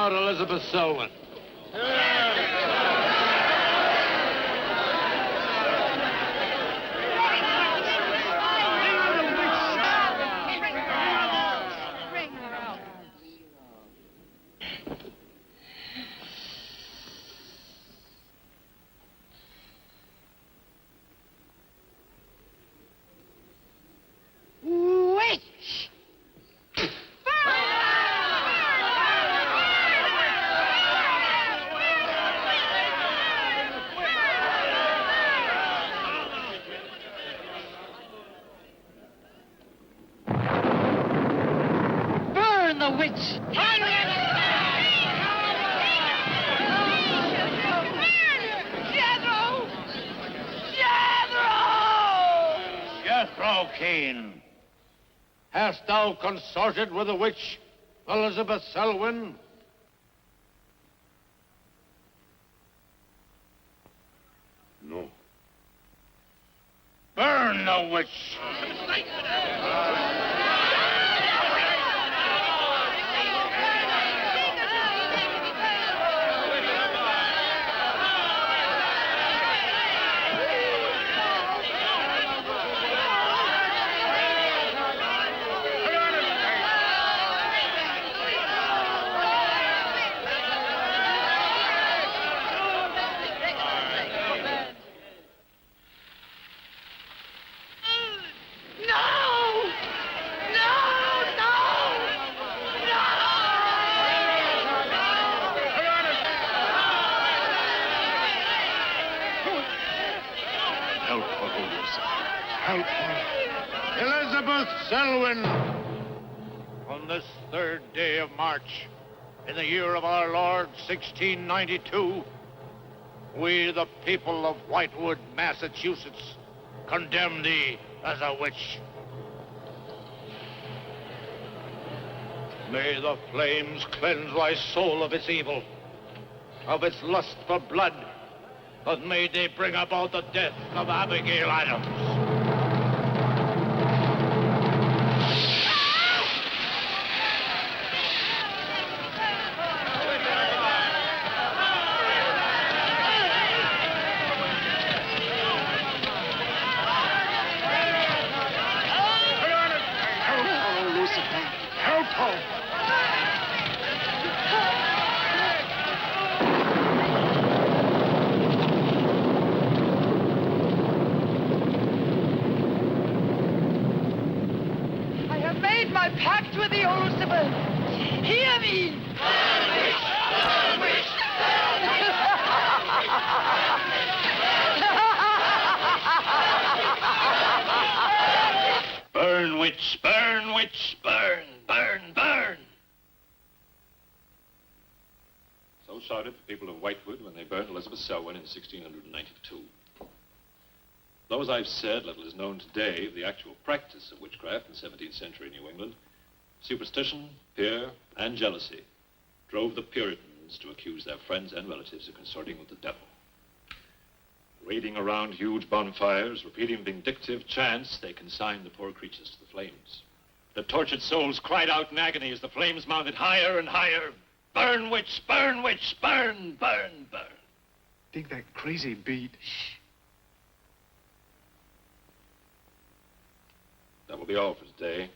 out Elizabeth Selwyn. Jethrow Keane, hast thou consorted with the witch Elizabeth Selwyn? No. Burn the witch! Elizabeth Selwyn, on this 3rd day of March, in the year of our Lord, 1692, we, the people of Whitewood, Massachusetts, condemn thee as a witch. May the flames cleanse thy soul of its evil, of its lust for blood, but may they bring about the death of Abigail Adams. Pact with the Lucifer. Hear me! Burn, witch, burn, witch, burn, burn, burn. So shouted the people of Whitewood when they burned Elizabeth Selwyn in 1692. Though, as I've said, little is known today of the actual practice of witchcraft in 17th century New England, superstition, fear, and jealousy drove the Puritans to accuse their friends and relatives of consorting with the devil. Raiding around huge bonfires, repeating vindictive chants, they consigned the poor creatures to the flames. The tortured souls cried out in agony as the flames mounted higher and higher. Burn, witch, burn, witch, burn, burn, burn. Dig that crazy beat. Shh. That will be all for today.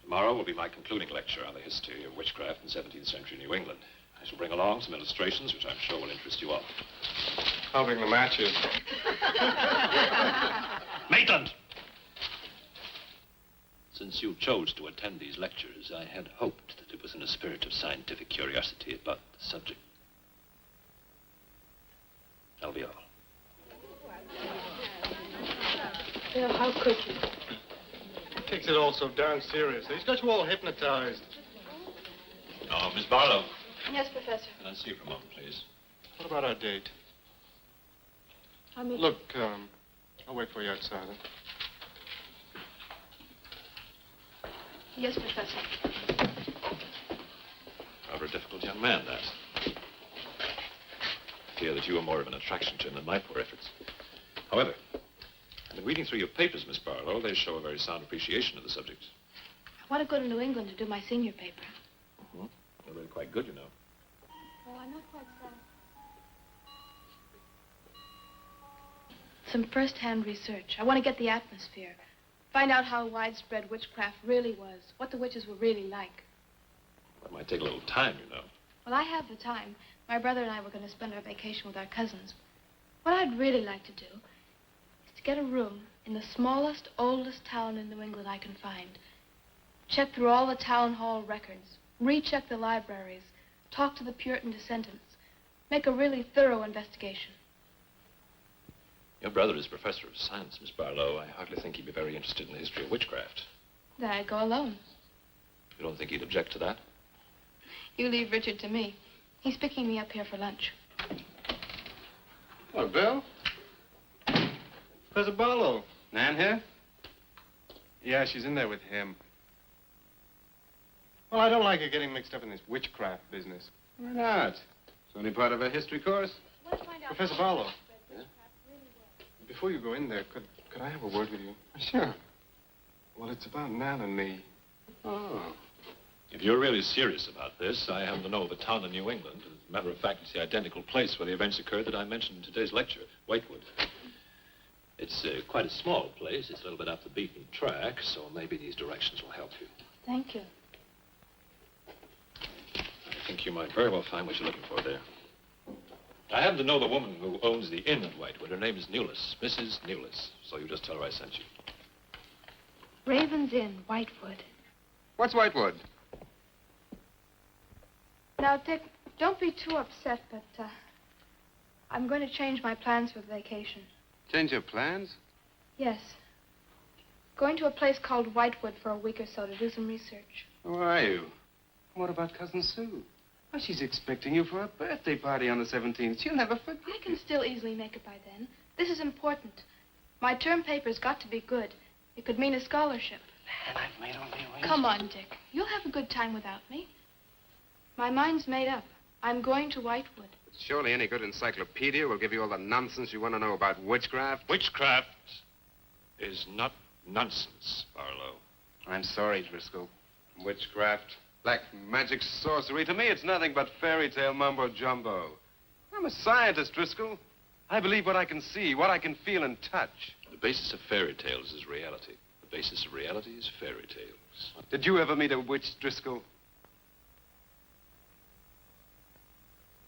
Tomorrow will be my concluding lecture on the history of witchcraft in 17th century New England. I shall bring along some illustrations which I'm sure will interest you all. I'll bring the matches. Maitland! Since you chose to attend these lectures, I had hoped that it was in a spirit of scientific curiosity about the subject. That'll be all. Bill, how could you? He takes it all so darn seriously. He's got you all hypnotized. Oh, Miss Barlow. Yes, Professor. Can I see you for a moment, please? What about our date? Look, I'll wait for you outside. Huh? Yes, Professor. Rather a difficult young man, that. I fear that you are more of an attraction to him than my poor efforts. However, in reading through your papers, Miss Barlow, they show a very sound appreciation of the subject. I want to go to New England to do my senior paper. Mm-hmm. They're really quite good, you know. Well, I'm not quite sad. Some first-hand research. I want to get the atmosphere. Find out how widespread witchcraft really was. What the witches were really like. That might take a little time, you know. Well, I have the time. My brother and I were going to spend our vacation with our cousins. What I'd really like to do is to get a room in the smallest, oldest town in New England I can find. Check through all the town hall records. Recheck the libraries. Talk to the Puritan descendants. Make a really thorough investigation. Your brother is professor of science, Miss Barlow. I hardly think he'd be very interested in the history of witchcraft. Then I'd go alone. You don't think he'd object to that? You leave Richard to me. He's picking me up here for lunch. Hello, Bill. Professor Barlow. Nan here? Yeah, she's in there with him. Well, I don't like her getting mixed up in this witchcraft business. Why not? It's only part of a history course. Let's find out. Professor Barlow. Before you go in there, could I have a word with you? Sure. Well, it's about Nan and me. Oh. If you're really serious about this, I happen to know of a town in New England. As a matter of fact, it's the identical place where the events occurred that I mentioned in today's lecture, Whitewood. It's quite a small place. It's a little bit off the beaten track, so maybe these directions will help you. Thank you. I think you might very well find what you're looking for there. I happen to know the woman who owns the inn at Whitewood. Her name is Newless, Mrs. Newless. So you just tell her I sent you. Raven's Inn, Whitewood. What's Whitewood? Now, Dick, don't be too upset, but I'm going to change my plans for the vacation. Change your plans? Yes. Going to a place called Whitewood for a week or so to do some research. Who are you? What about Cousin Sue? Well, she's expecting you for a birthday party on the 17th. She'll never forget. I can still easily make it by then. This is important. My term paper's got to be good. It could mean a scholarship. And I've made only arrangements. Come on, Dick. You'll have a good time without me. My mind's made up. I'm going to Whitewood. Surely any good encyclopedia will give you all the nonsense you want to know about witchcraft. Witchcraft is not nonsense, Barlow. I'm sorry, Driscoll. Witchcraft, black magic, sorcery. To me, it's nothing but fairy tale mumbo-jumbo. I'm a scientist, Driscoll. I believe what I can see, what I can feel and touch. The basis of fairy tales is reality. The basis of reality is fairy tales. Did you ever meet a witch, Driscoll?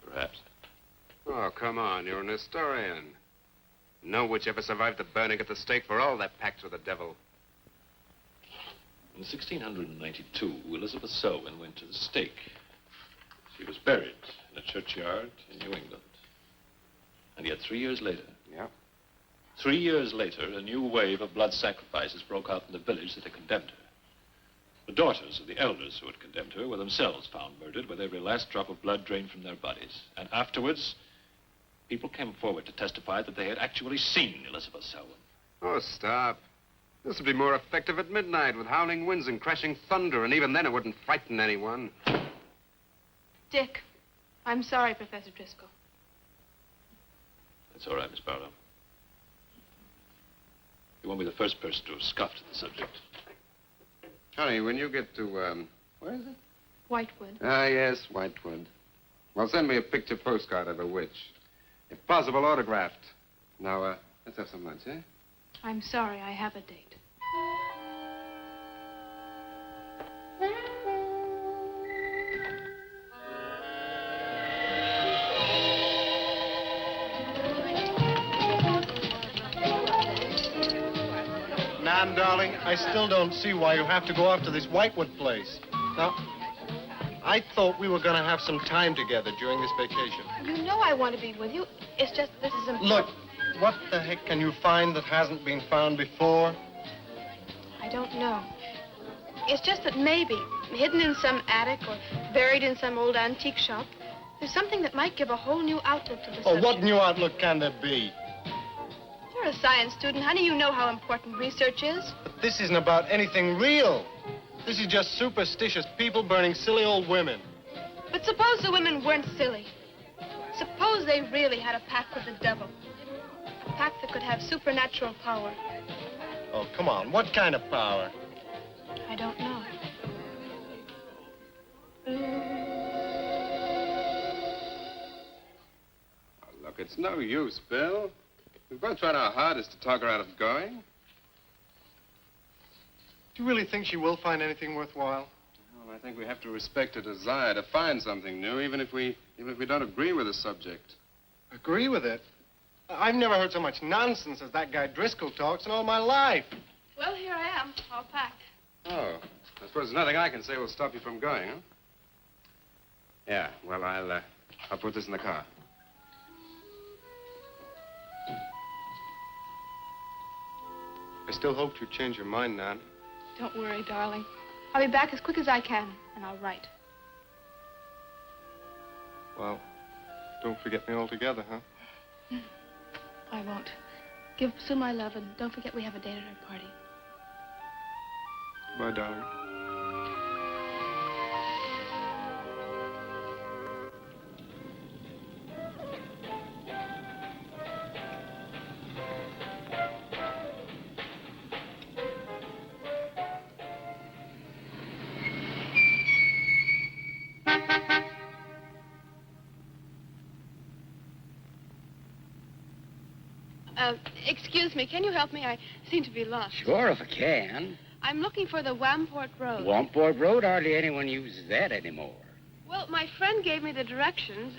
Perhaps. Oh, come on. You're an historian. No witch ever survived the burning at the stake for all their pacts with the devil. In 1692, Elizabeth Selwyn went to the stake. She was buried in a churchyard in New England. And yet 3 years later... Yeah? 3 years later, a new wave of blood sacrifices broke out in the village that had condemned her. The daughters of the elders who had condemned her were themselves found murdered with every last drop of blood drained from their bodies. And afterwards, people came forward to testify that they had actually seen Elizabeth Selwyn. Oh, stop. This would be more effective at midnight with howling winds and crashing thunder, and even then it wouldn't frighten anyone. Dick, I'm sorry, Professor Driscoll. That's all right, Miss Barlow. You won't be the first person to have scoffed at the subject. Honey, when you get to, where is it? Whitewood. Ah, yes, Whitewood. Well, send me a picture postcard of a witch. If possible, autographed. Now, let's have some lunch, eh? I'm sorry, I have a date. Nan, darling, I still don't see why you have to go off to this Whitewood place. Now, I thought we were going to have some time together during this vacation. You know I want to be with you. It's just this is important. Look, what the heck can you find that hasn't been found before? I don't know. It's just that maybe, hidden in some attic or buried in some old antique shop, there's something that might give a whole new outlook to the Oh, subject. what new outlook can there be? You're a science student, honey. You know how important research is. But this isn't about anything real. This is just superstitious people burning silly old women. But suppose the women weren't silly. Suppose they really had a pact with the devil. A pact that could have supernatural power. Oh, come on. What kind of power? I don't know. It's no use, Bill. We've both tried our hardest to talk her out of going. Do you really think she will find anything worthwhile? Well, I think we have to respect her desire to find something new, even if we don't agree with the subject. Agree with it? I've never heard so much nonsense as that guy Driscoll talks in all my life. Well, here I am, all packed. Oh, I suppose there's nothing I can say will stop you from going, huh? Yeah, well, I'll put this in the car. I still hoped you'd change your mind, Nan. Don't worry, darling. I'll be back as quick as I can, and I'll write. Well, don't forget me altogether, huh? I won't. Give Sue my love, and don't forget we have a date at her party. Bye, darling. Excuse me, can you help me? I seem to be lost. Sure, if I can. I'm looking for the Wamport Road. Wamport Road, hardly anyone uses that anymore. Well, my friend gave me the directions.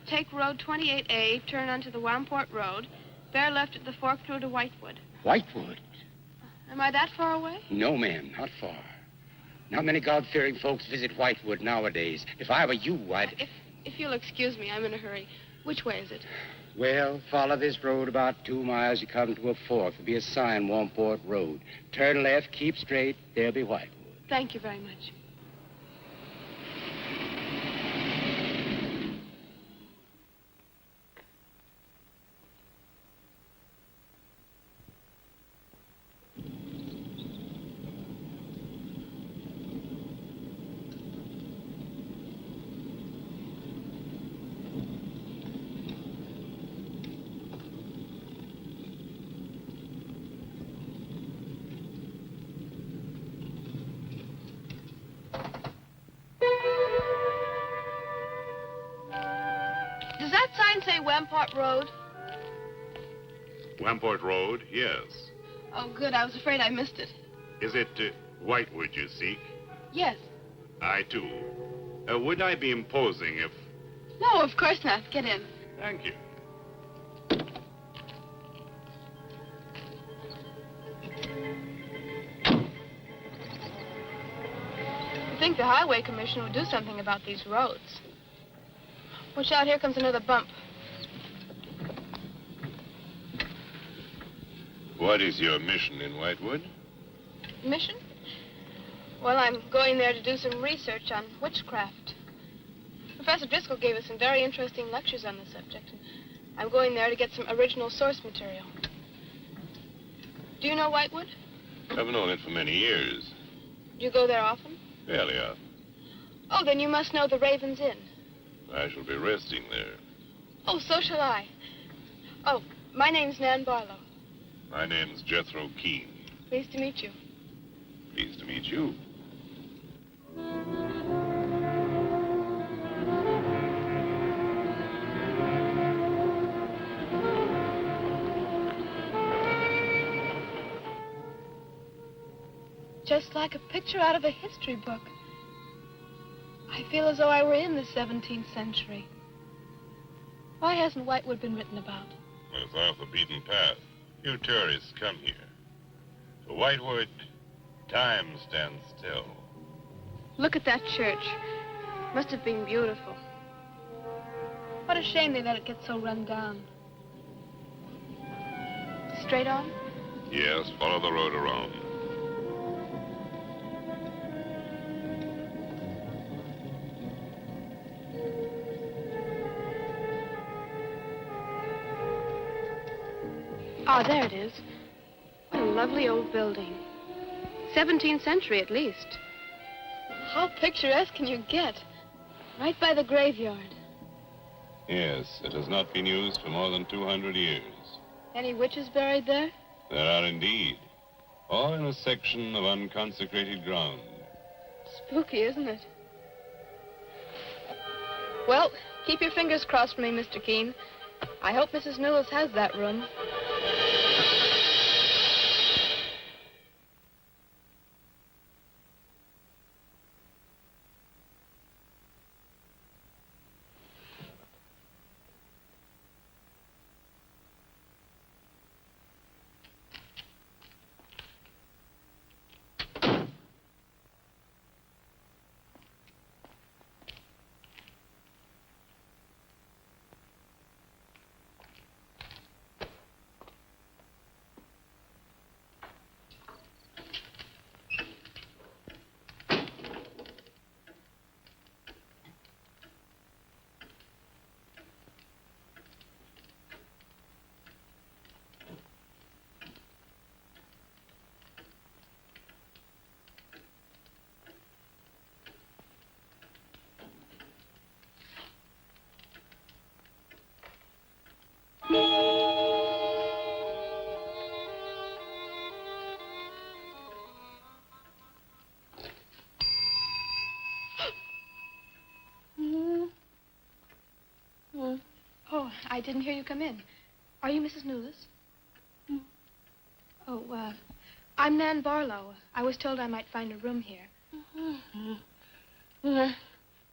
Take Road 28A, turn onto the Wamport Road, bear left at the fork through to Whitewood. Whitewood? Am I that far away? No, ma'am, not far. Not many God-fearing folks visit Whitewood nowadays. If I were you, I'd... If you'll excuse me, I'm in a hurry. Which way is it? Well, follow this road about 2 miles. You come to a fork. There'll be a sign, Wamport Road. Turn left, keep straight. There'll be Whitewood. Thank you very much. Does that sign say Wamport Road? Wamport Road, yes. Oh, good. I was afraid I missed it. Is it Whitewood you seek? Yes. I, too. Would I be imposing if... No, of course not. Get in. Thank you. I think the Highway Commission would do something about these roads. Watch out, here comes another bump. What is your mission in Whitewood? Mission? Well, I'm going there to do some research on witchcraft. Professor Driscoll gave us some very interesting lectures on the subject. And I'm going there to get some original source material. Do you know Whitewood? I've known it for many years. Do you go there often? Fairly often. Oh, then you must know the Raven's Inn. I shall be resting there. Oh, so shall I. Oh, my name's Nan Barlow. My name's Jethrow Keane. Pleased to meet you. Pleased to meet you. Just like a picture out of a history book. I feel as though I were in the 17th century. Why hasn't Whitewood been written about? It's off the beaten path. Few tourists come here. To Whitewood, time stands still. Look at that church. Must have been beautiful. What a shame they let it get so run down. Straight on? Yes, follow the road around. Ah, there it is. What a lovely old building. 17th century at least. How picturesque can you get? Right by the graveyard. Yes, it has not been used for more than 200 years. Any witches buried there? There are indeed. All in a section of unconsecrated ground. Spooky, isn't it? Well, keep your fingers crossed for me, Mr. Keane. I hope Mrs. Newlis has that room. Oh, I didn't hear you come in. Are you Mrs. Newlis? Oh, I'm Nan Barlow. I was told I might find a room here.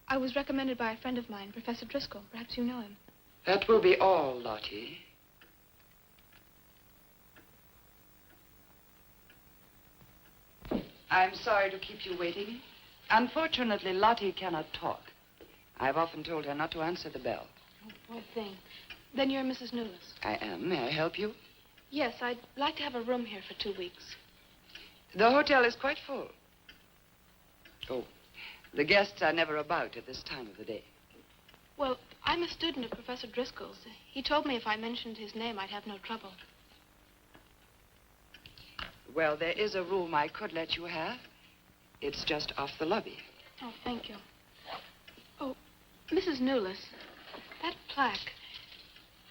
I was recommended by a friend of mine, Professor Driscoll. Perhaps you know him. That will be all, Lottie. I'm sorry to keep you waiting. Unfortunately, Lottie cannot talk. I've often told her not to answer the bell. Oh, poor thing. Then you're Mrs. Newlis. I am. May I help you? Yes, I'd like to have a room here for 2 weeks. The hotel is quite full. Oh, the guests are never about at this time of the day. Well, I'm a student of Professor Driscoll's. He told me if I mentioned his name, I'd have no trouble. Well, there is a room I could let you have. It's just off the lobby. Oh, thank you. Oh, Mrs. Newlis, that plaque.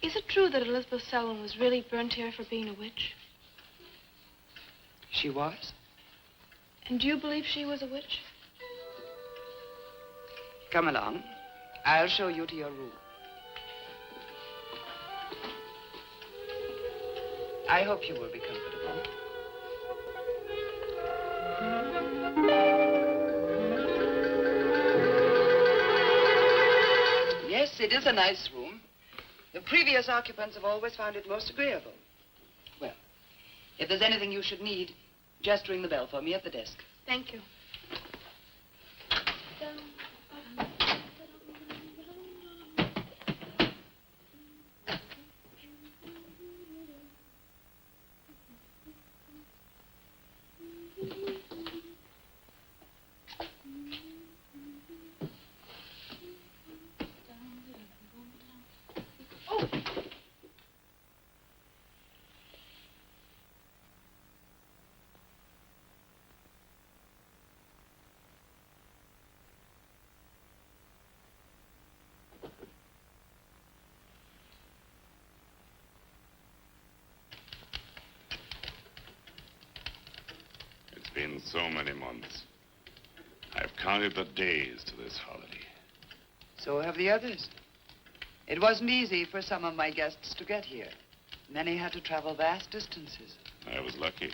Is it true that Elizabeth Selwyn was really burnt here for being a witch? She was? And do you believe she was a witch? Come along. I'll show you to your room. I hope you will be comfortable. Yes, it is a nice room. The previous occupants have always found it most agreeable. Well, if there's anything you should need, just ring the bell for me at the desk. Thank you. It's been so many months. I've counted the days to this holiday. So have the others. It wasn't easy for some of my guests to get here. Many had to travel vast distances. I was lucky.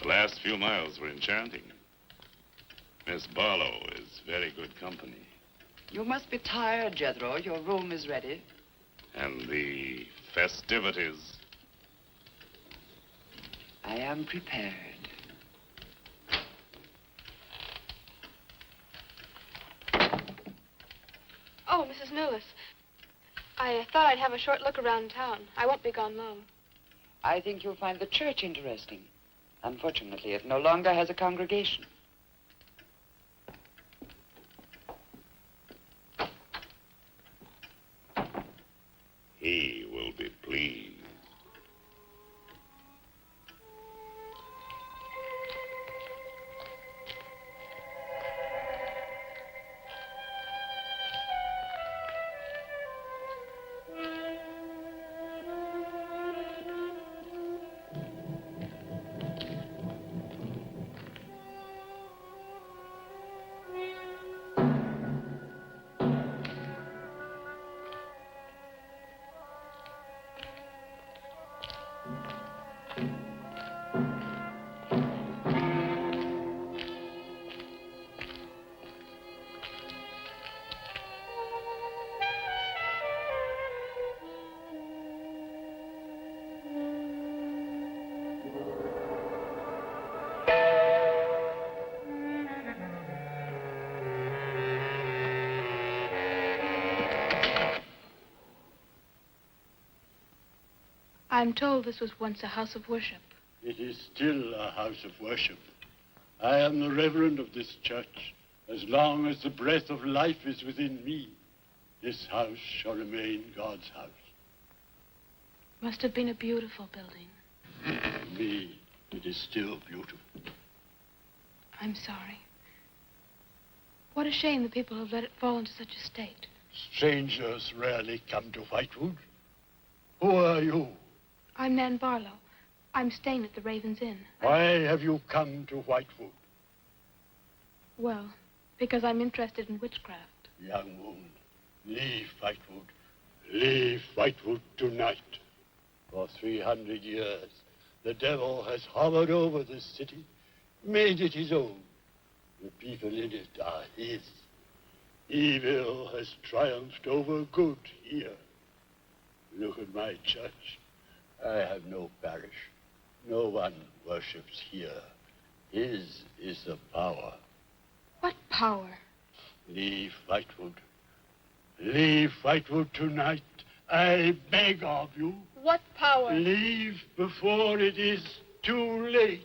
The last few miles were enchanting. Miss Barlow is very good company. You must be tired, Jethrow. Your room is ready. And the festivities. I am prepared. Oh, Mrs. Newlis. I thought I'd have a short look around town. I won't be gone long. I think you'll find the church interesting. Unfortunately, it no longer has a congregation. He will be pleased. I'm told this was once a house of worship. It is still a house of worship. I am the reverend of this church. As long as the breath of life is within me, this house shall remain God's house. Must have been a beautiful building. To me, it is still beautiful. I'm sorry. What a shame the people have let it fall into such a state. Strangers rarely come to Whitewood. Who are you? I'm Nan Barlow. I'm staying at the Raven's Inn. Why have you come to Whitewood? Well, because I'm interested in witchcraft. Young woman, leave Whitewood. Leave Whitewood tonight. For 300 years, the devil has hovered over this city, made it his own. The people in it are his. Evil has triumphed over good here. Look at my church. I have no parish. No one worships here. His is the power. What power? Leave Whitewood. Leave Whitewood tonight. I beg of you. What power? Leave before it is too late.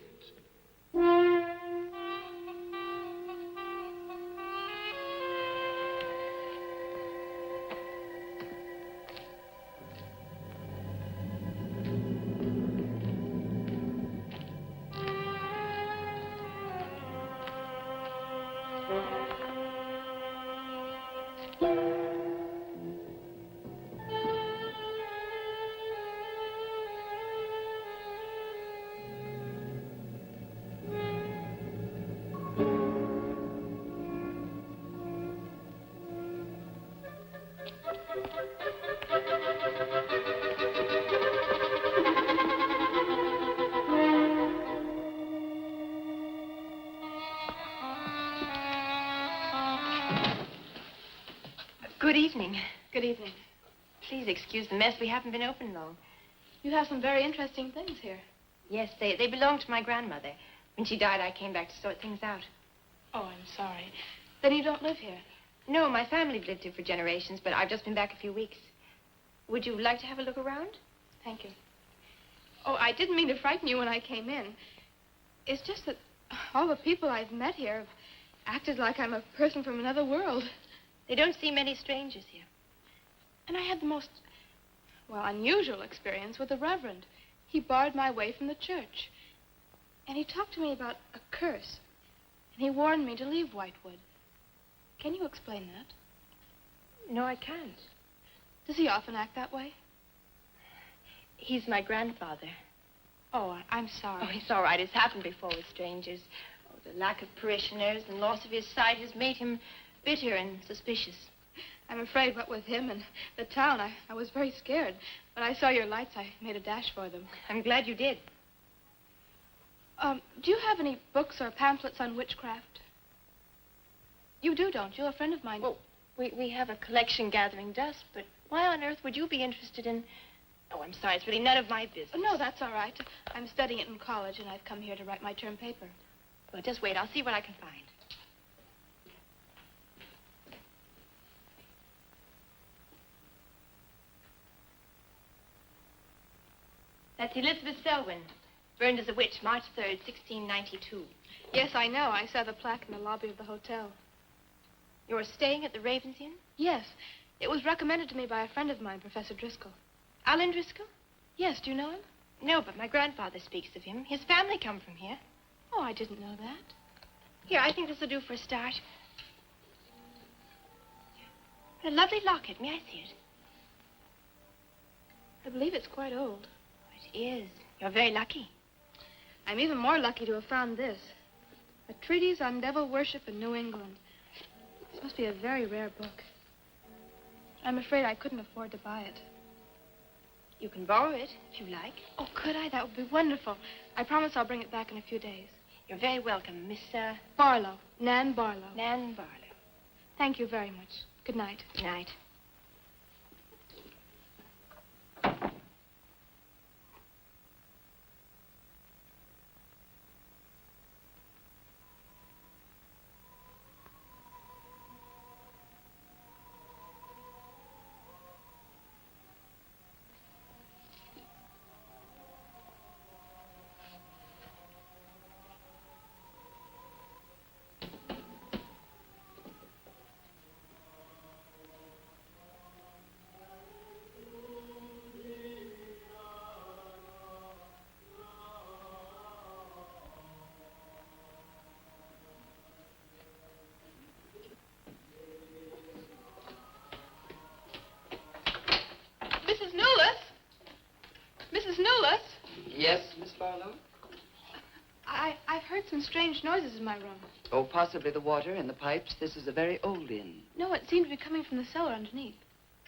Good evening. Good evening. Please excuse the mess. We haven't been open long. You have some very interesting things here. Yes, they belong to my grandmother. When she died, I came back to sort things out. Oh, I'm sorry. Then you don't live here? No, my family lived here for generations, but I've just been back a few weeks. Would you like to have a look around? Thank you. Oh, I didn't mean to frighten you when I came in. It's just that all the people I've met here have acted like I'm a person from another world. They don't see many strangers here. And I had the most, well, unusual experience with the Reverend. He barred my way from the church. And he talked to me about a curse. And he warned me to leave Whitewood. Can you explain that? No, I can't. Does he often act that way? He's my grandfather. Oh, I'm sorry. Oh, it's all right. It's happened before with strangers. Oh, the lack of parishioners and loss of his sight has made him bitter and suspicious. I'm afraid what with him and the town, I was very scared. When I saw your lights, I made a dash for them. I'm glad you did. Do you have any books or pamphlets on witchcraft? You do, don't you? A friend of mine... Well, we have a collection gathering dust, but why on earth would you be interested in... Oh, I'm sorry. It's really none of my business. Oh, no, that's all right. I'm studying it in college, and I've come here to write my term paper. Well, just wait. I'll see what I can find. That's Elizabeth Selwyn, burned as a witch, March 3rd, 1692. Yes, I know. I saw the plaque in the lobby of the hotel. You're staying at the Raven's Inn? Yes. It was recommended to me by a friend of mine, Professor Driscoll. Alan Driscoll? Yes, do you know him? No, but my grandfather speaks of him. His family come from here. Oh, I didn't know that. Here, I think this will do for a start. What a lovely locket. May I see it? I believe it's quite old. It is. You're very lucky. I'm even more lucky to have found this. A treatise on devil worship in New England. This must be a very rare book. I'm afraid I couldn't afford to buy it. You can borrow it, if you like. Oh, could I? That would be wonderful. I promise I'll bring it back in a few days. You're very welcome, Miss, Barlow. Nan Barlow. Nan Barlow. Thank you very much. Good night. Good night. heard some strange noises in my room. Oh, possibly the water in the pipes. This is a very old inn. No, it seemed to be coming from the cellar underneath.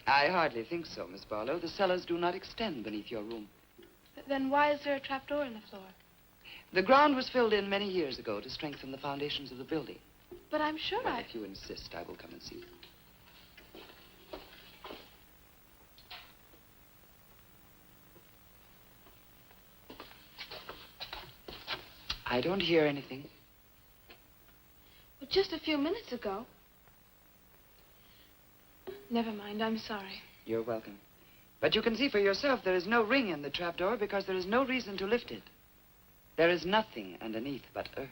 I hardly think so, Miss Barlow. The cellars do not extend beneath your room. Then why is there a trapdoor in the floor? The ground was filled in many years ago to strengthen the foundations of the building. But I'm sure Well, if you insist, I will come and see you. I don't hear anything. But just a few minutes ago. Never mind, I'm sorry. You're welcome. But you can see for yourself there is no ring in the trapdoor because there is no reason to lift it. There is nothing underneath but earth.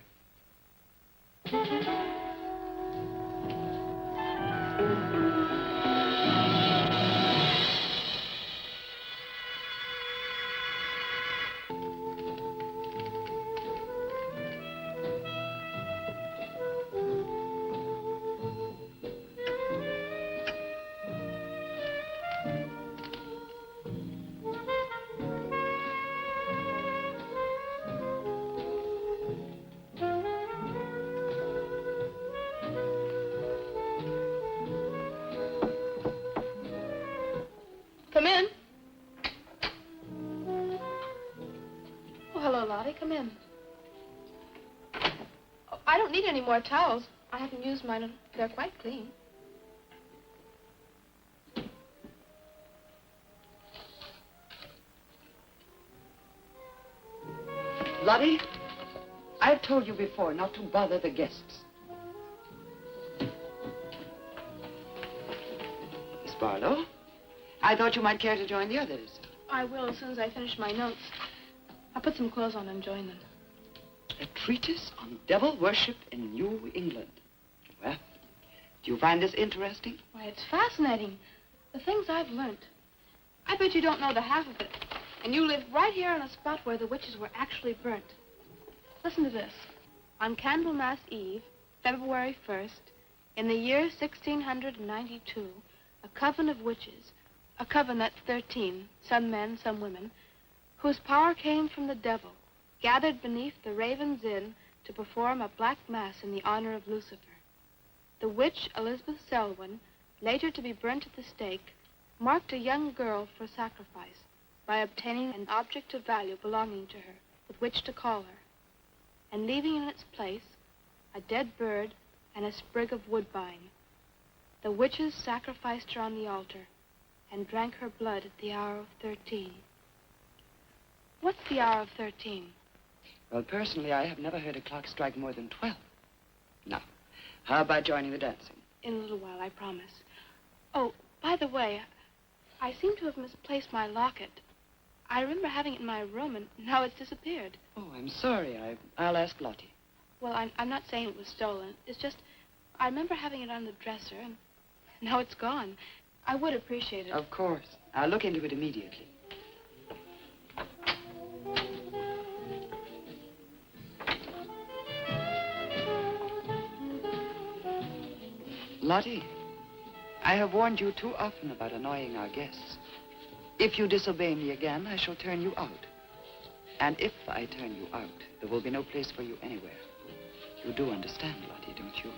Come in. Oh, hello, Lottie. Come in. Oh, I don't need any more towels. I haven't used mine, and they're quite clean. Lottie, I've told you before not to bother the guests. Miss Barlow, I thought you might care to join the others. I will as soon as I finish my notes. I'll put some clothes on and join them. A treatise on devil worship in New England. Well, do you find this interesting? Why, it's fascinating. The things I've learned. I bet you don't know the half of it. And you live right here on a spot where the witches were actually burnt. Listen to this. On Candlemas Eve, February 1st, in the year 1692, a coven of witches, a coven that's 13, some men, some women, whose power came from the devil, gathered beneath the Raven's Inn to perform a black mass in the honor of Lucifer. The witch, Elizabeth Selwyn, later to be burnt at the stake, marked a young girl for sacrifice by obtaining an object of value belonging to her with which to call her, and leaving in its place a dead bird and a sprig of woodbine. The witches sacrificed her on the altar and drank her blood at the hour of 13. What's the hour of 13? Well, personally, I have never heard a clock strike more than 12. Now, how about joining the dancing? In a little while, I promise. Oh, by the way, I seem to have misplaced my locket. I remember having it in my room, and now it's disappeared. Oh, I'm sorry. I'll ask Lottie. Well, I'm not saying it was stolen. It's just, I remember having it on the dresser, and now it's gone. I would appreciate it. Of course. I'll look into it immediately. Lottie, I have warned you too often about annoying our guests. If you disobey me again, I shall turn you out. And if I turn you out, there will be no place for you anywhere. You do understand, Lottie, don't you?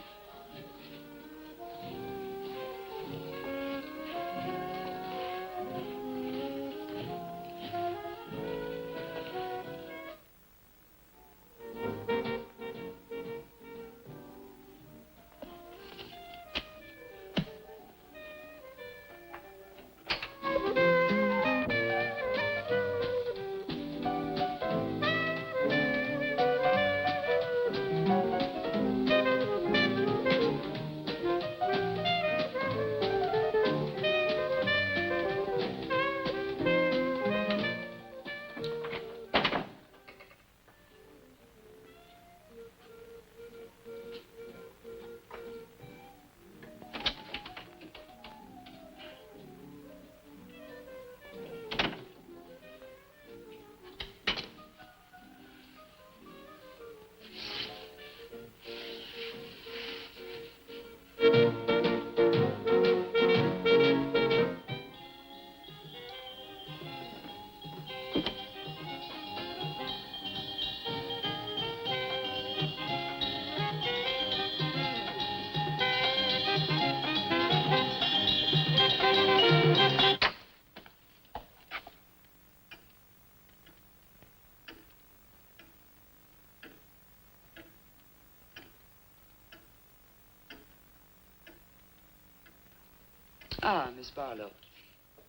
Ah, Miss Barlow.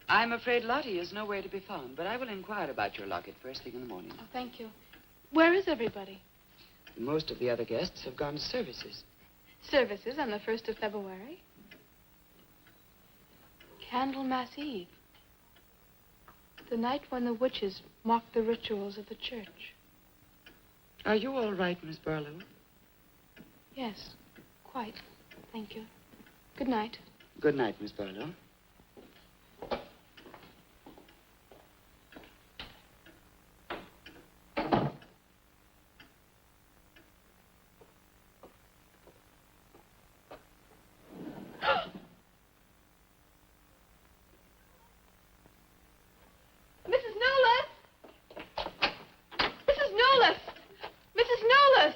I'm afraid Lottie is nowhere to be found, but I will inquire about your locket first thing in the morning. Oh, thank you. Where is everybody? Most of the other guests have gone to services. Services on the 1st of February. Candlemas Eve. The night when the witches mocked the rituals of the church. Are you all right, Miss Barlow? Yes, quite. Thank you. Good night. Good night, Miss Barlow. Mrs. Nolas! Mrs. Nolas! Mrs. Nolas!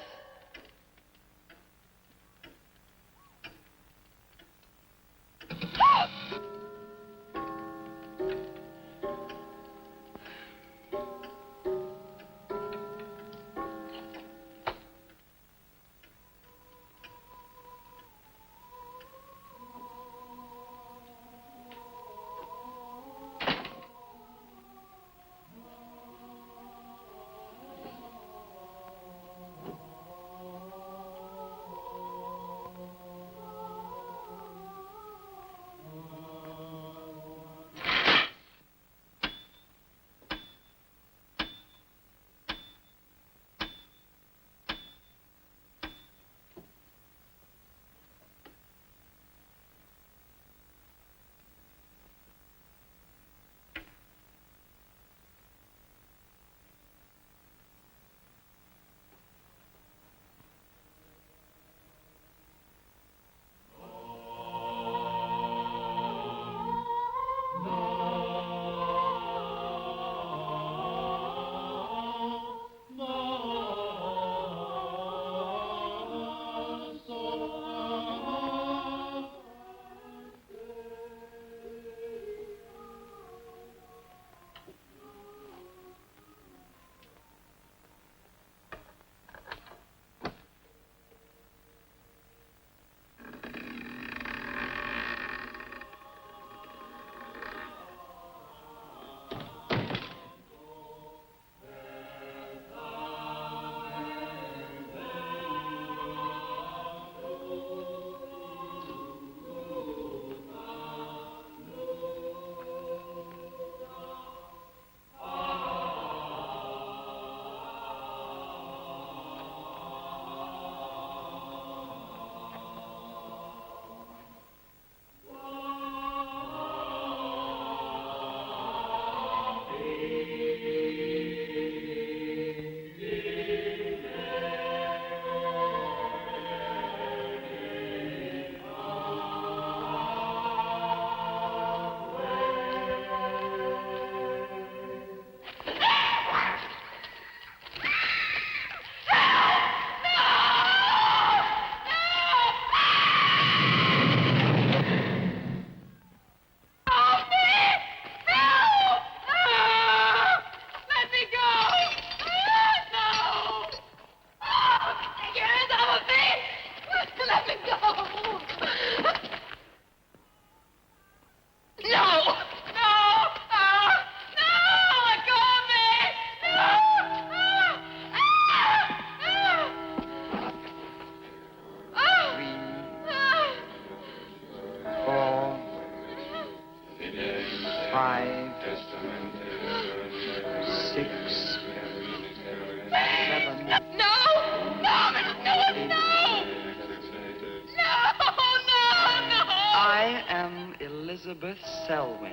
I am Elizabeth Selwyn.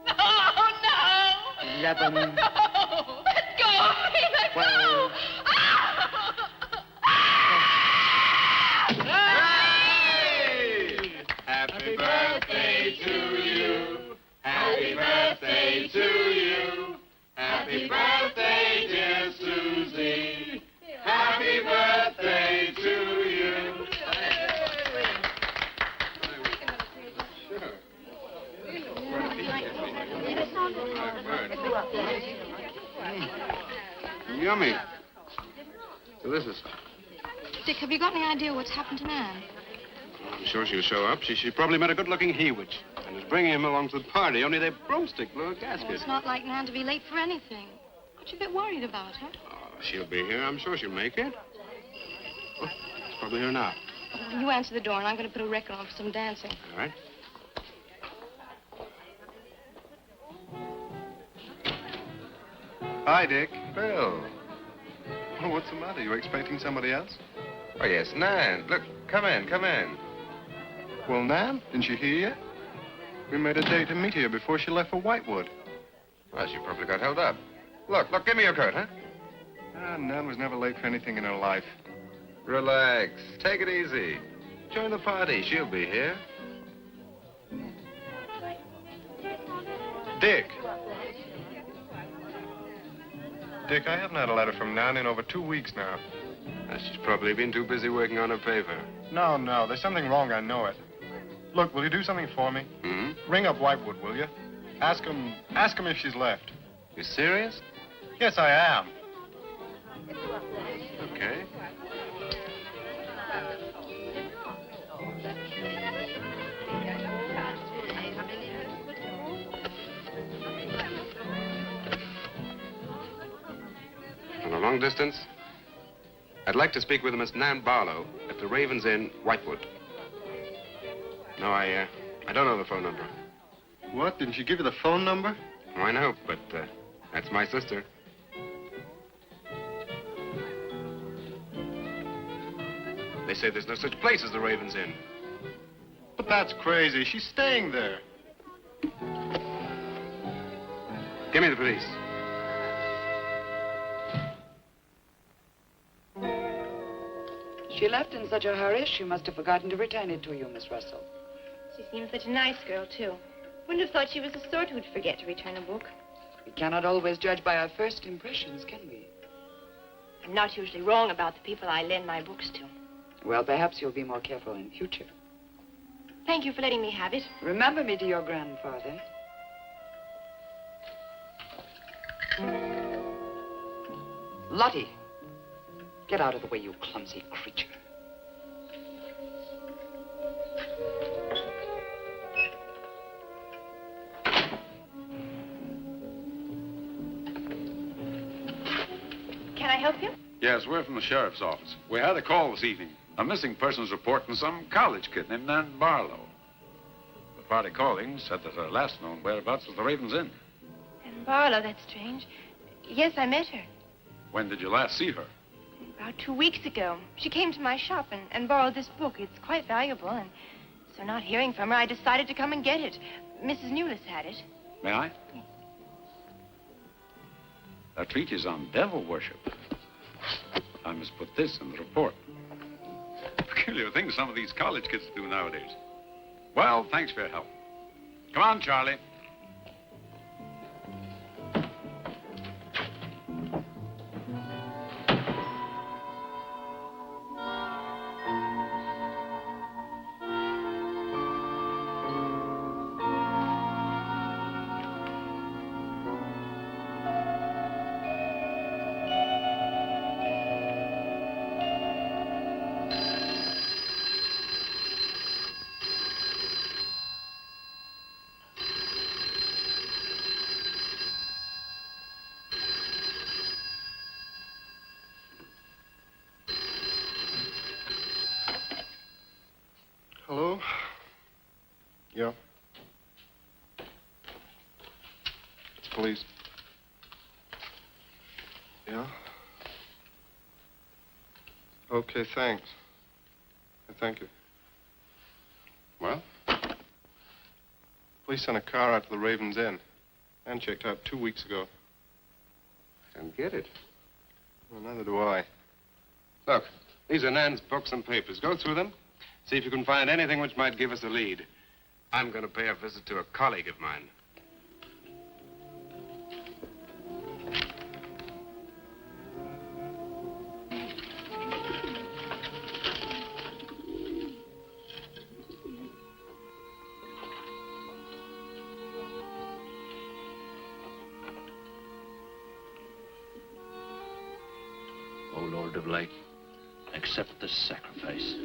No, no! 11. No! Let go of me! Let 12. go! Hey! Happy birthday to you. Happy birthday to you. Happy birthday, dear Susie. Happy birthday to you. Yummy. Delicious. Dick, have you got any idea what's happened to Nan? I'm sure she'll show up. She probably met a good-looking he-witch. I was bringing him along to the party, only their broomstick blew a Well, gasket. it's not like Nan to be late for anything. What you a bit worried about, huh? Oh, she'll be here. I'm sure she'll make it. Oh, she's probably here now. You answer the door, and I'm going to put a record on for some dancing. All right. Hi, Dick. Bill. Oh, what's the matter? You expecting somebody else? Oh, yes, Nan. Look, come in, come in. Well, Nan, didn't she hear you? We made a date to meet here before she left for Whitewood. Well, she probably got held up. Look, give me your coat, huh? Nan was never late for anything in her life. Relax. Take it easy. Join the party. She'll be here. Dick. Dick, I haven't had a letter from Nan in over 2 weeks now. She's probably been too busy working on her paper. No, there's something wrong, I know it. Look, will you do something for me? Mm-hmm. Ring up Whitewood, will you? Ask him if she's left. You serious? Yes, I am. Okay. On a long distance, I'd like to speak with Miss Nan Barlow at the Raven's Inn, Whitewood. No, I don't know the phone number. What? Didn't she give you the phone number? Oh, I know, but that's my sister. They say there's no such place as the Raven's Inn. But that's crazy. She's staying there. Give me the police. She left in such a hurry, she must have forgotten to return it to you, Miss Russell. She seems such a nice girl, too. Wouldn't have thought she was the sort who'd forget to return a book. We cannot always judge by our first impressions, can we? I'm not usually wrong about the people I lend my books to. Well, perhaps you'll be more careful in future. Thank you for letting me have it. Remember me to your grandfather. Lottie, get out of the way, you clumsy creature. Can I help you? Yes, we're from the sheriff's office. We had a call this evening. A missing persons report from some college kid named Nan Barlow. The party calling said that her last known whereabouts was the Raven's Inn. And Barlow, that's strange. Yes, I met her. When did you last see her? About 2 weeks ago. She came to my shop and borrowed this book. It's quite valuable, and so not hearing from her, I decided to come and get it. Mrs. Newless had it. May I? Yes. A treatise on devil worship. I must put this in the report. Peculiar things some of these college kids do nowadays. Well, thanks for your help. Come on, Charlie. Hello? Yeah. It's police. Yeah? Okay, thanks. Thank you. Well? Police sent a car out to the Raven's Inn. And checked out 2 weeks ago. Don't get it. Well, neither do I. Look, these are Nan's books and papers. Go through them. See if you can find anything which might give us a lead. I'm going to pay a visit to a colleague of mine. O Lord of Light, accept this sacrifice.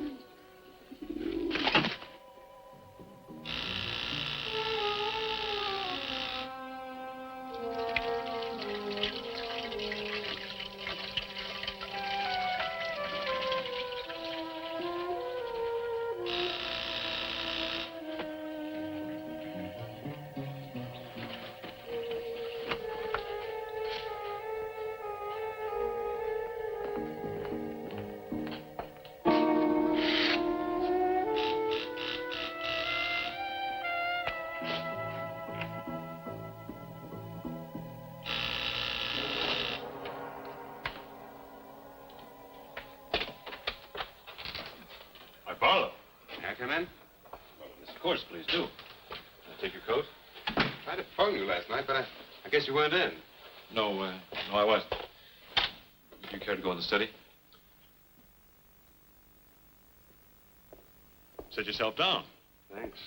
course, please do. Can I take your coat? I tried to phone you last night, but I guess you weren't in. No, I wasn't. Would you care to go in the study? Sit yourself down. Thanks.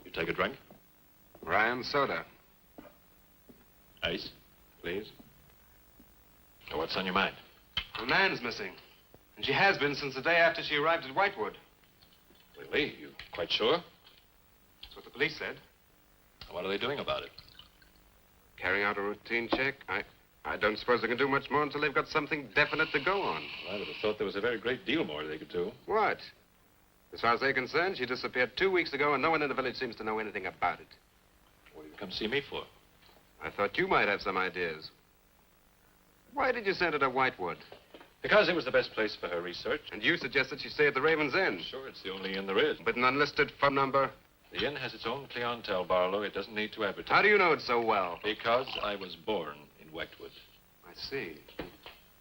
You take a drink? Ryan soda. Ice, please. Now, what's on your mind? Well, Nan's missing. And she has been since the day after she arrived at Whitewood. Really? You quite sure? That's what the police said. What are they doing about it? Carrying out a routine check. I don't suppose they can do much more until they've got something definite to go on. Well, I would have thought there was a very great deal more they could do. What? As far as they're concerned, she disappeared 2 weeks ago, and no one in the village seems to know anything about it. What did you come see me for? I thought you might have some ideas. Why did you send her to Whitewood? Because it was the best place for her research. And you suggested she stay at the Raven's Inn. Sure, it's the only inn there is. With an unlisted phone number? The inn has its own clientele, Barlow. It doesn't need to advertise. How do you know it so well? Because I was born in Whitewood. I see.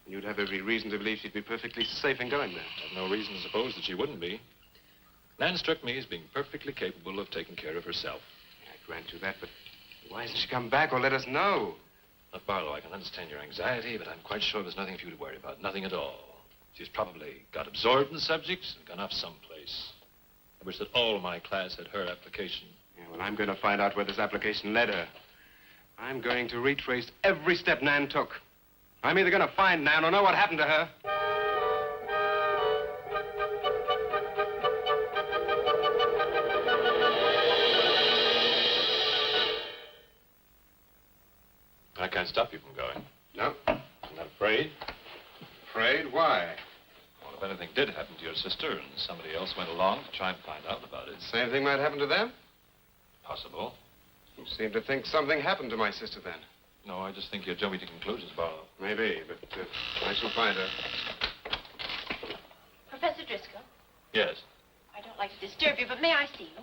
You'd have every reason to believe she'd be perfectly safe in going there. I've no reason to suppose that she wouldn't be. Nan struck me as being perfectly capable of taking care of herself. I grant you that, but why hasn't she come back or let us know? Look, Barlow, I can understand your anxiety, but I'm quite sure there's nothing for you to worry about. Nothing at all. She's probably got absorbed in the subjects and gone off someplace. I wish that all my class had her application. Yeah, well, I'm going to find out where this application led her. I'm going to retrace every step Nan took. I'm either going to find Nan or know what happened to her. I can't stop you from going. No. I'm not afraid. Afraid? Why? Well, if anything did happen to your sister and somebody else went along to try and find out about it. Same thing might happen to them? Possible. You seem to think something happened to my sister then. No, I just think you're jumping to conclusions, Barlow. Maybe, but I shall find her. Professor Driscoll, Yes. I don't like to disturb you, but may I see you?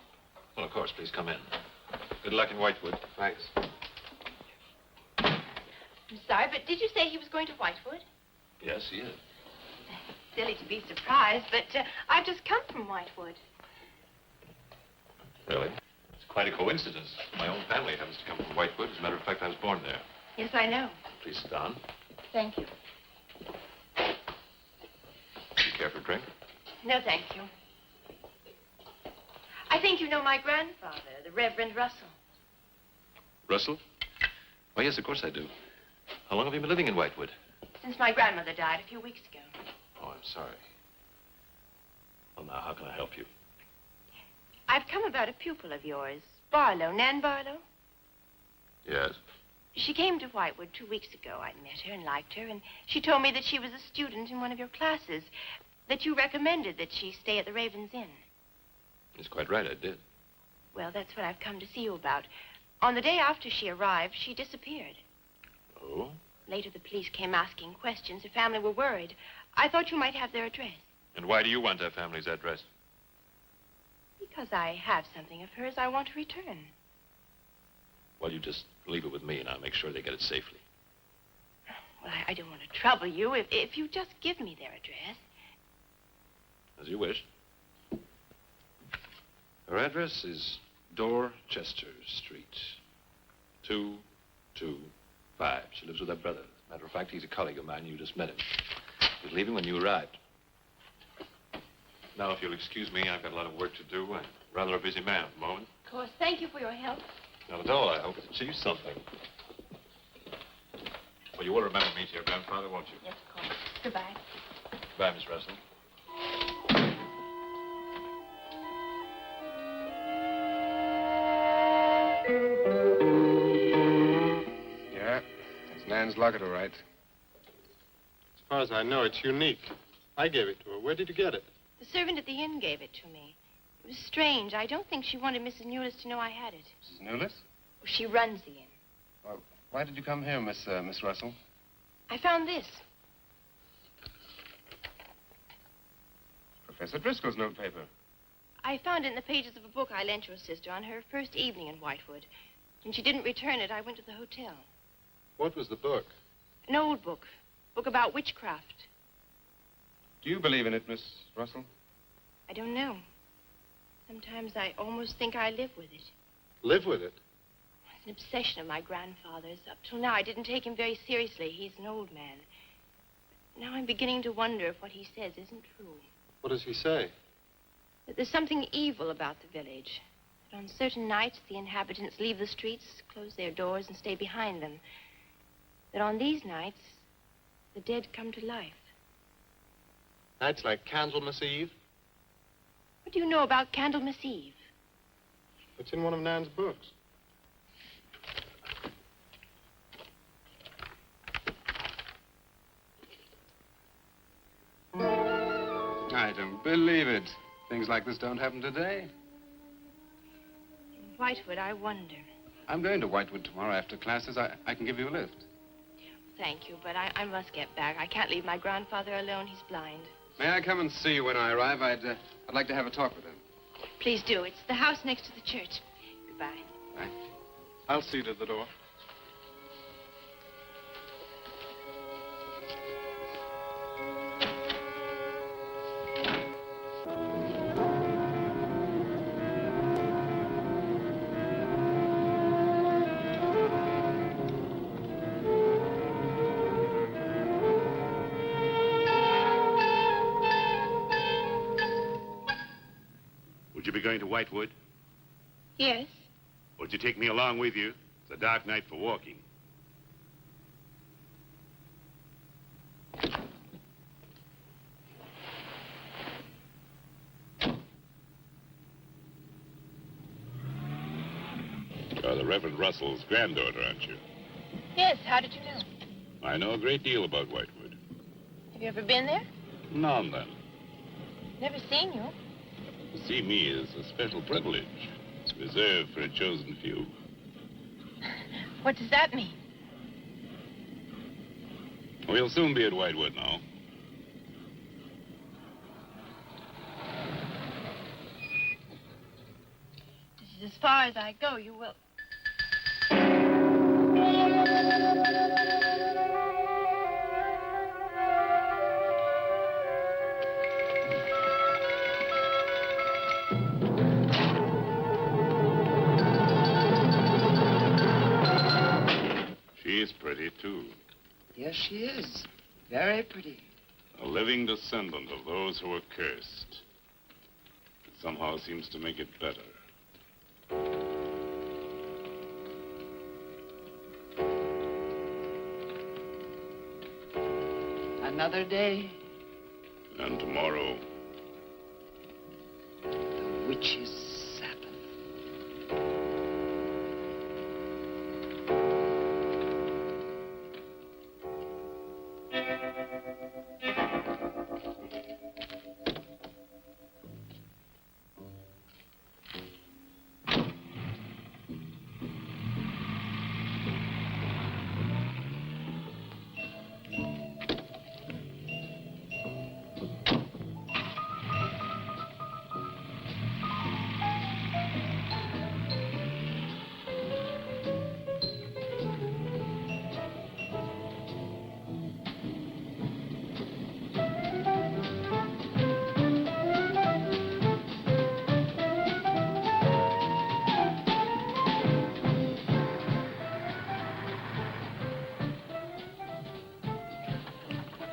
Well, of course, please come in. Good luck in Whitewood. Thanks. I'm sorry, but did you say he was going to Whitewood? Yes, he is. Silly to be surprised, but I've just come from Whitewood. Really? It's quite a coincidence. My own family happens to come from Whitewood. As a matter of fact, I was born there. Yes, I know. Please sit down. Thank you. Do you care for a drink? No, thank you. I think you know my grandfather, the Reverend Russell. Russell? Why, yes, of course I do. How long have you been living in Whitewood? Since my grandmother died a few weeks ago. Oh, I'm sorry. Well, now, how can I help you? I've come about a pupil of yours, Barlow, Nan Barlow. Yes? She came to Whitewood 2 weeks ago. I met her and liked her, and she told me that she was a student in one of your classes, that you recommended that she stay at the Raven's Inn. That's quite right, I did. Well, that's what I've come to see you about. On the day after she arrived, she disappeared. Oh? Later, the police came asking questions. Her family were worried. I thought you might have their address. And why do you want her family's address? Because I have something of hers I want to return. Well, you just leave it with me, and I'll make sure they get it safely. Well, I don't want to trouble you if you just give me their address. As you wish. Her address is Dorchester Street, 225. She lives with her brother. As a matter of fact, he's a colleague of mine. You just met him. He was leaving when you arrived. Now, if you'll excuse me, I've got a lot of work to do. I'm rather a busy man at the moment. Of course. Thank you for your help. Not at all. I hope it achieves something. Well, you will remember me to your grandfather, won't you? Yes, of course. Goodbye. Goodbye, Miss Russell. Yeah, that's Nan's locket, all right. As far as I know, it's unique. I gave it to her. Where did you get it? The servant at the inn gave it to me. It was strange. I don't think she wanted Mrs. Newless to know I had it. Mrs. Newless? She runs the inn. Well, why did you come here, Miss Russell? I found this. Professor Driscoll's notepaper. I found it in the pages of a book I lent your sister on her first evening in Whitewood. When she didn't return it, I went to the hotel. What was the book? An old book about witchcraft. Do you believe in it, Miss Russell? I don't know. Sometimes I almost think I live with it. Live with it? It's an obsession of my grandfather's. Up till now, I didn't take him very seriously. He's an old man. But now I'm beginning to wonder if what he says isn't true. What does he say? That there's something evil about the village. That on certain nights, the inhabitants leave the streets, close their doors, and stay behind them. That on these nights, the dead come to life. Nights like Candlemas Eve? What do you know about Candlemas Eve? It's in one of Nan's books. I don't believe it. Things like this don't happen today. In Whitewood, I wonder. I'm going to Whitewood tomorrow after classes. I can give you a lift. Thank you, but I must get back. I can't leave my grandfather alone. He's blind. May I come and see you when I arrive? I'd like to have a talk with him. Please do. It's the house next to the church. Goodbye. Bye. I'll see to the door. Would you be going to Whitewood? Yes. Would you take me along with you? It's a dark night for walking. You're the Reverend Russell's granddaughter, aren't you? Yes, how did you know? I know a great deal about Whitewood. Have you ever been there? Now and then. Never seen you. To see me is a special privilege. It's reserved for a chosen few. What does that mean? We'll soon be at Whitewood now. This is as far as I go. You will. She's pretty, too. Yes, she is. Very pretty. A living descendant of those who were cursed. It somehow seems to make it better. Another day. And tomorrow, The Witches Sabbath.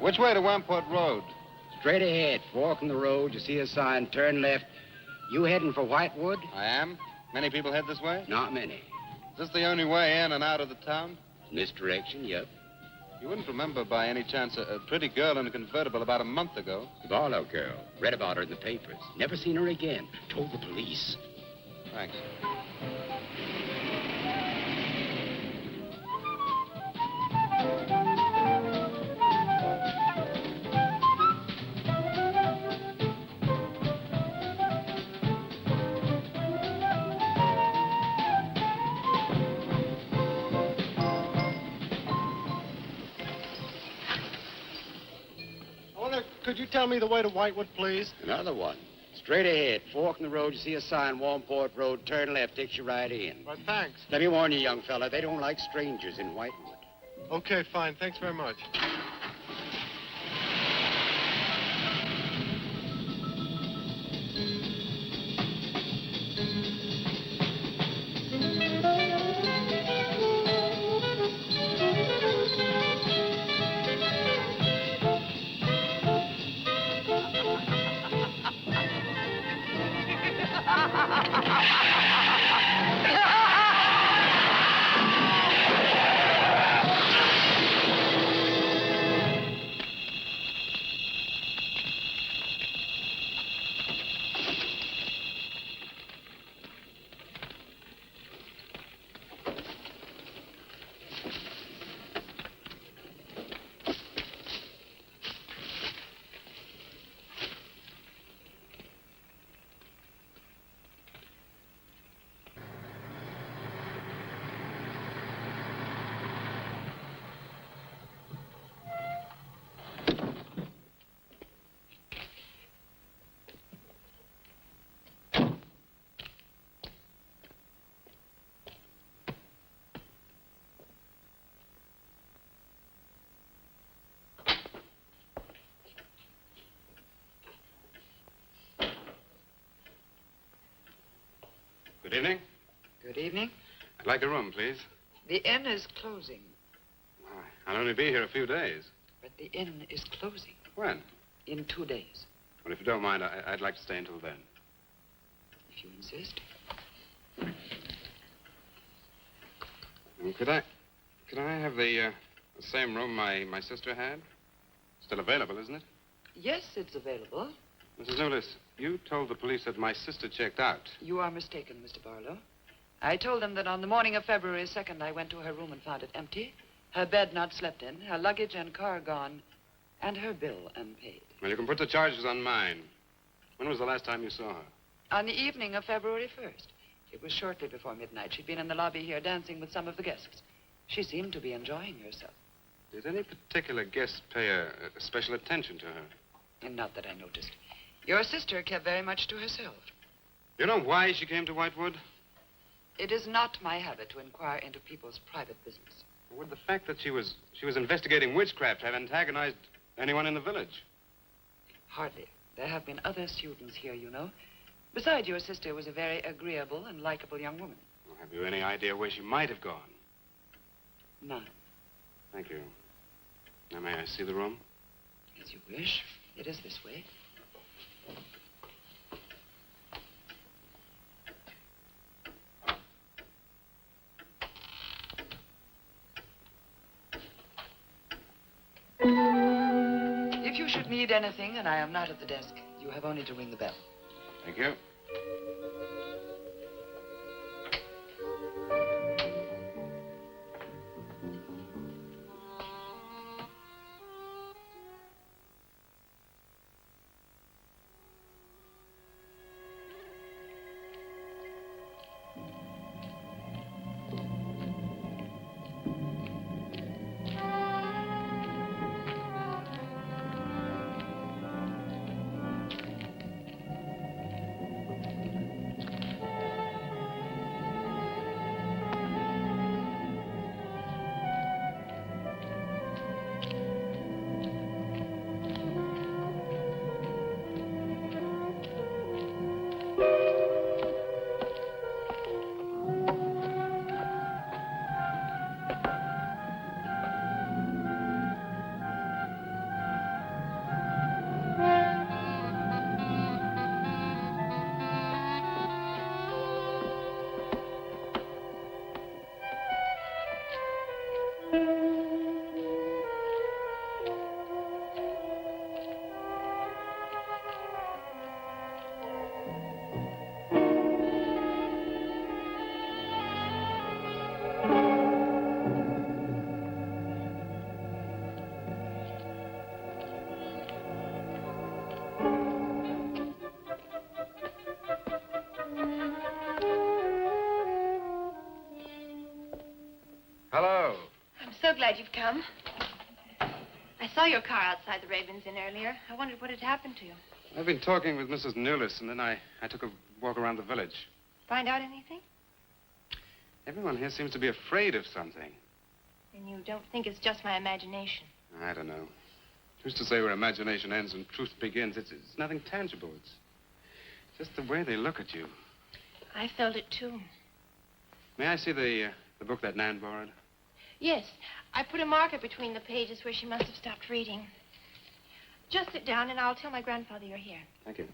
Which way to Wamport Road? Straight ahead. Fork in the road. You see a sign. Turn left. You heading for Whitewood? I am. Many people head this way? Not many. Is this the only way in and out of the town? In this direction, yep. You wouldn't remember by any chance a pretty girl in a convertible about a month ago? Barlow girl. Read about her in the papers. Never seen her again. Told the police. Thanks. Could you tell me the way to Whitewood, please? Another one. Straight ahead. Fork in the road. You see a sign. Wamport Road. Turn left. Takes you right in. Well, thanks. Let me warn you, young fella. They don't like strangers in Whitewood. Okay, fine. Thanks very much. Good evening. Good evening. I'd like a room, please. The inn is closing, Why, I'll only be here a few days. but the inn is closing When? in 2 days, Well, if you don't mind, I'd like to stay until then. if you insist. Could I have the same room my sister had? Still available, isn't it? Yes, it's available. Mrs. Newless, you told the police that my sister checked out. You are mistaken, Mr. Barlow. I told them that on the morning of February 2nd, I went to her room and found it empty, her bed not slept in, her luggage and car gone, and her bill unpaid. Well, you can put the charges on mine. When was the last time you saw her? On the evening of February 1st. It was shortly before midnight. She'd been in the lobby here dancing with some of the guests. She seemed to be enjoying herself. Did any particular guest pay a special attention to her? And not that I noticed. Your sister kept very much to herself. You know why she came to Whitewood? It is not my habit to inquire into people's private business. Would the fact that she was investigating witchcraft have antagonized anyone in the village? Hardly. There have been other students here, you know. Besides, your sister was a very agreeable and likable young woman. Well, have you any idea where she might have gone? None. Thank you. Now, may I see the room? As you wish. It is this way. If you should need anything and I am not at the desk, you have only to ring the bell. Thank you. Hello. I'm so glad you've come. I saw your car outside the Ravens Inn earlier. I wondered what had happened to you. I've been talking with Mrs. Newless, and then I took a walk around the village. Find out anything? Everyone here seems to be afraid of something. And you don't think it's just my imagination? I don't know. Who's to say where imagination ends and truth begins? It's nothing tangible. It's just the way they look at you. I felt it, too. May I see the book that Nan borrowed? Yes. I put a marker between the pages where she must have stopped reading. Just sit down, and I'll tell my grandfather you're here. Thank you.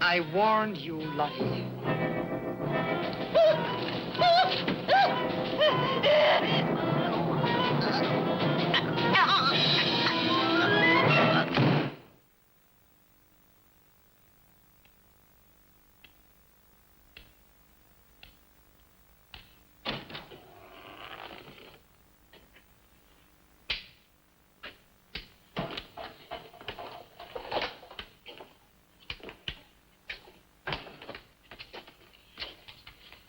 I warned you, Lottie.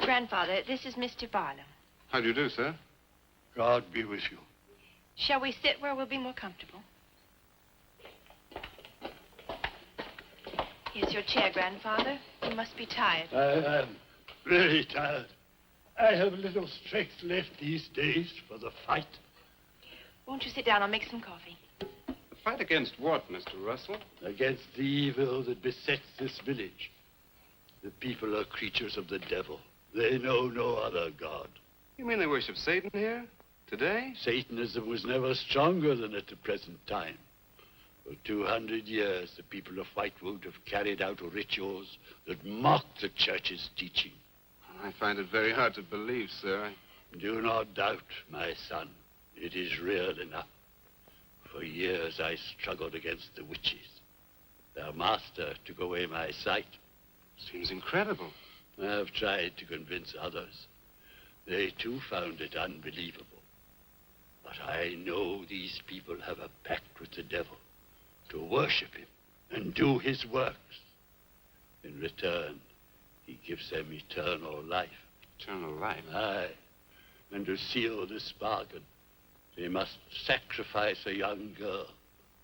Grandfather, this is Mr. Barlow. How do you do, sir? God be with you. Shall we sit where we'll be more comfortable? Here's your chair, Grandfather. You must be tired. I am really tired. I have little strength left these days for the fight. Won't you sit down? I'll make some coffee. The fight against what, Mr. Russell? Against the evil that besets this village. The people are creatures of the devil. They know no other god. You mean they worship Satan here? Today? Satanism was never stronger than at the present time. For 200 years, the people of Whitewood have carried out rituals that mock the church's teaching. I find it very hard to believe, sir. Do not doubt, my son. It is real enough. For years, I struggled against the witches. Their master took away my sight. Seems incredible. I have tried to convince others. They, too, found it unbelievable. But I know these people have a pact with the devil to worship him and do his works. In return, he gives them eternal life. Eternal life? Aye. And to seal this bargain, they must sacrifice a young girl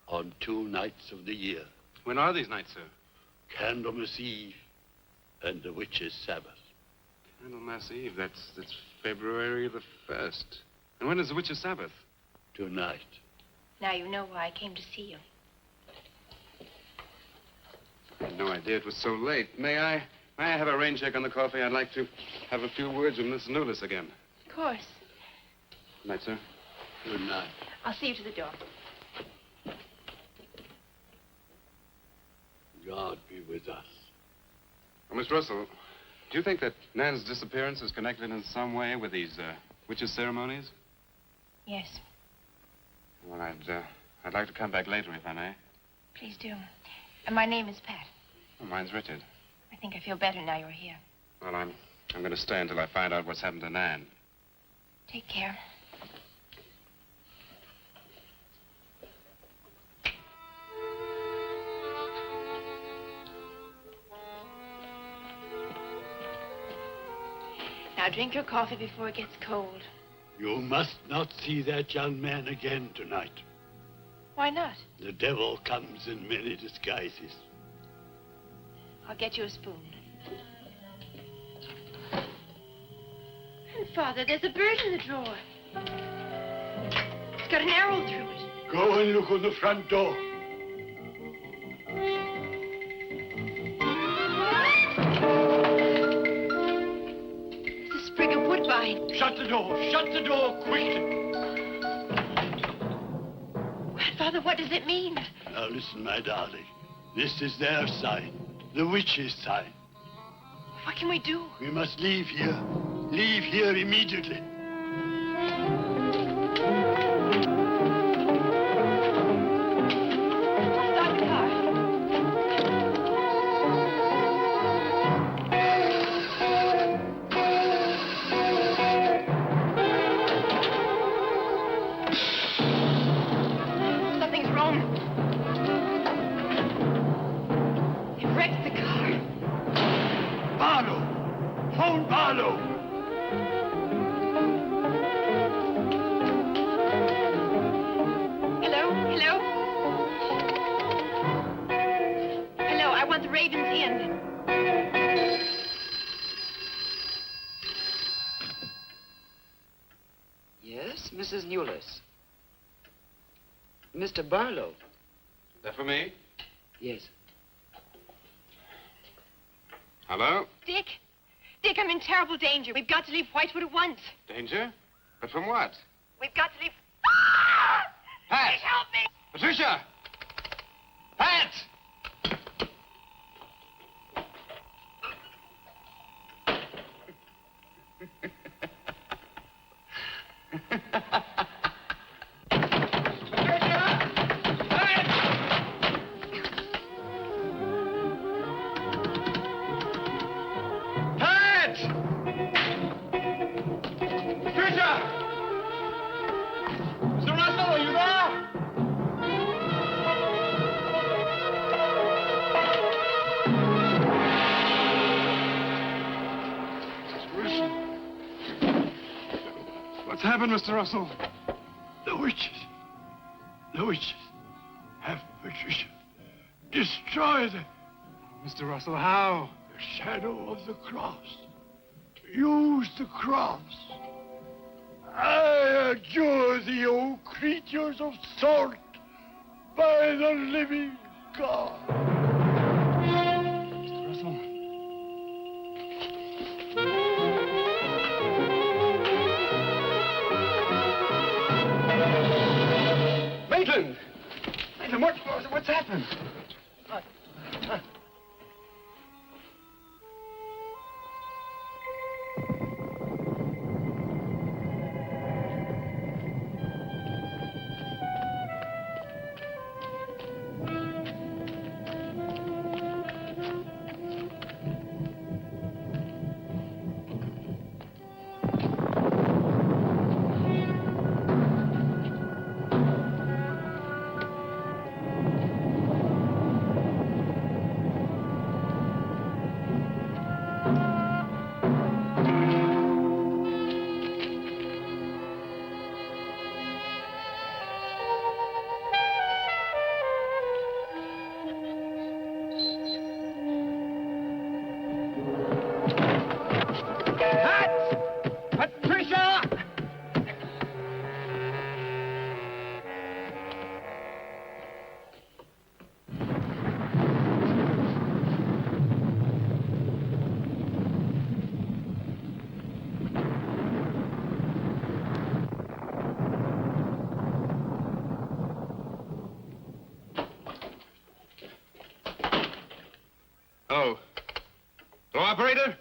on 2 nights of the year. When are these nights, sir? Candlemas Eve and the Witches Sabbath. Candlemas Eve, that's February the 1st. And when is the Witches Sabbath? Tonight. Now you know why I came to see you. I had no idea it was so late. May I have a rain check on the coffee? I'd like to have a few words with Miss Newless again. Of course. Good night, sir. Good night. I'll see you to the door. God be with us. Oh, Miss Russell, do you think that Nan's disappearance is connected in some way with these witches' ceremonies? Yes. Well, I'd like to come back later, if I may. Please do. And my name is Pat. Oh, mine's Richard. I think I feel better now you're here. Well, I'm going to stay until I find out what's happened to Nan. Take care. Now drink your coffee before it gets cold. You must not see that young man again tonight. Why not? The devil comes in many disguises. I'll get you a spoon. And Father, there's a bird in the drawer. It's got an arrow through it. Go and look on the front door. It's a sprig of woodbine. Shut the door. Shut the door quickly. Grandfather, what does it mean? Now listen, my darling. This is their sign. The witch's sign. What can we do? We must leave here. Leave here immediately. Stop the car. Something's wrong. It wrecked the car. Barlow! Phone Barlow! Hello? Hello? Hello, I want the Raven's Inn. Yes, Mrs. Newless. Mr. Barlow. Is that for me? Yes. Hello? Dick? Dick, I'm in terrible danger. We've got to leave Whitewood at once. Danger? But from what? We've got to leave... Pat! Dick, help me! Patricia! Pat! What's happened, Mr. Russell? The witches. The witches have Patricia. Destroy them. Mr. Russell, how? The shadow of the cross. Use the cross. I adjure thee, O creatures of salt, by the living God. Mr. Russell. Maitland! Maitland, what's happened? Hello. Hello, operator?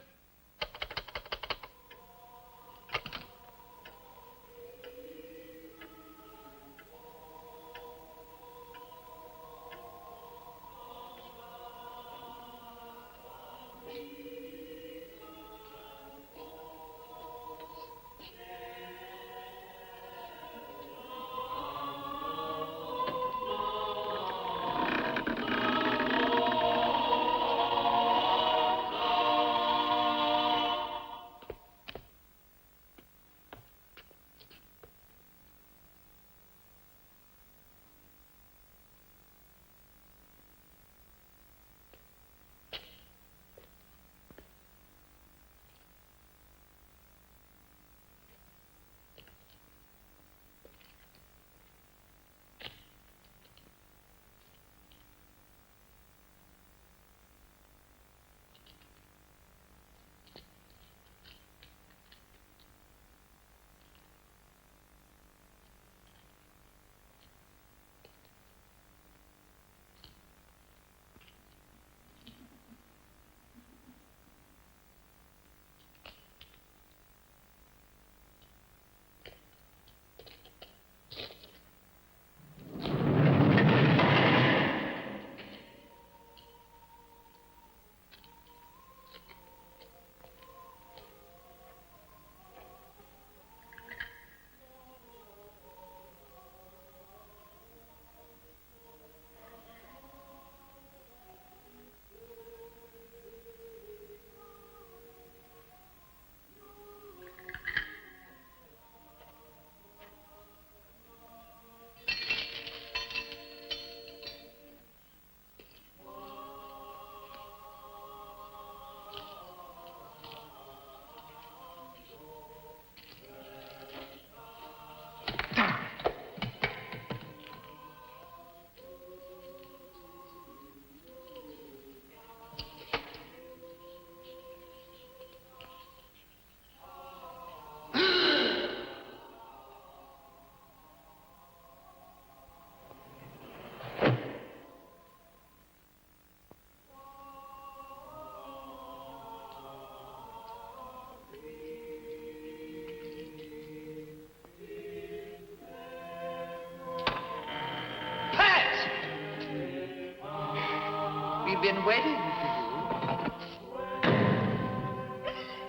we've been waiting for you.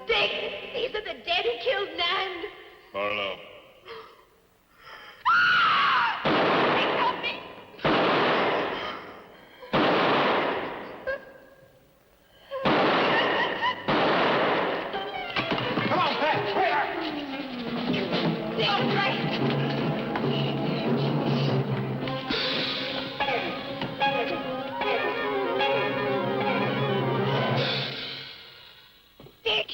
Dick, these are the dead who killed Nan. Barlow. Dick, help me. Come on, Pat. Quick. Dick, right. Dick!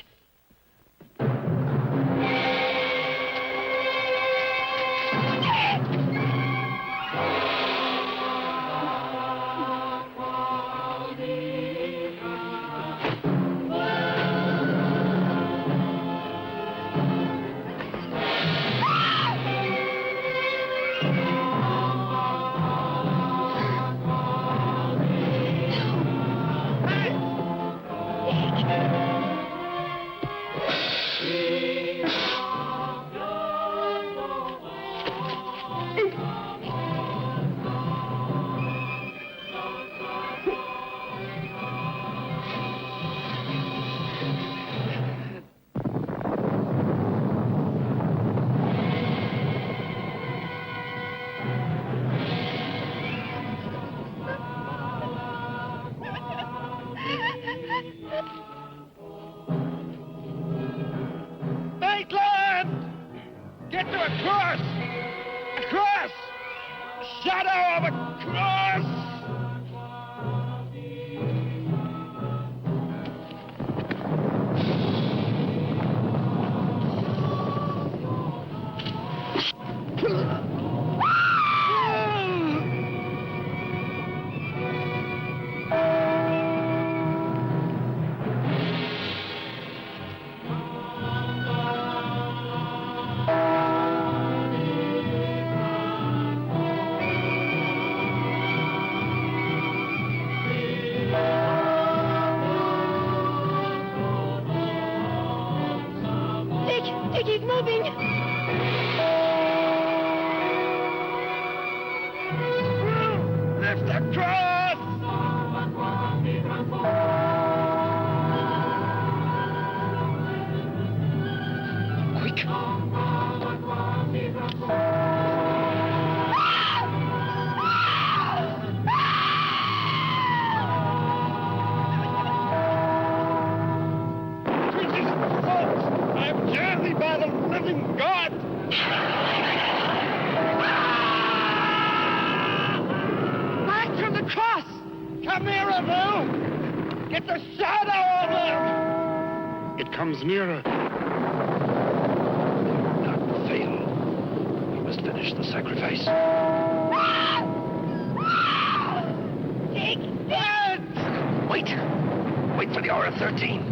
Maitland! Get to a cross! A cross! A shadow of a cross! Dick, he's moving. Lift the cross! Quick. I am jersey by the living God! Back from the cross! Come nearer, Bill! Get the shadow of him! It comes nearer. Not fail. We must finish the sacrifice. Dick! Wait! Wait for the hour of 13.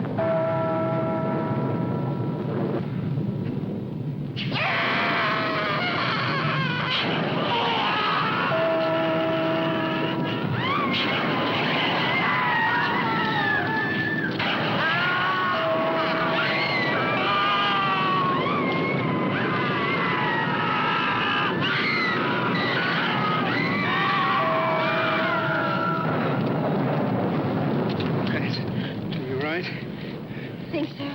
You right? I think so.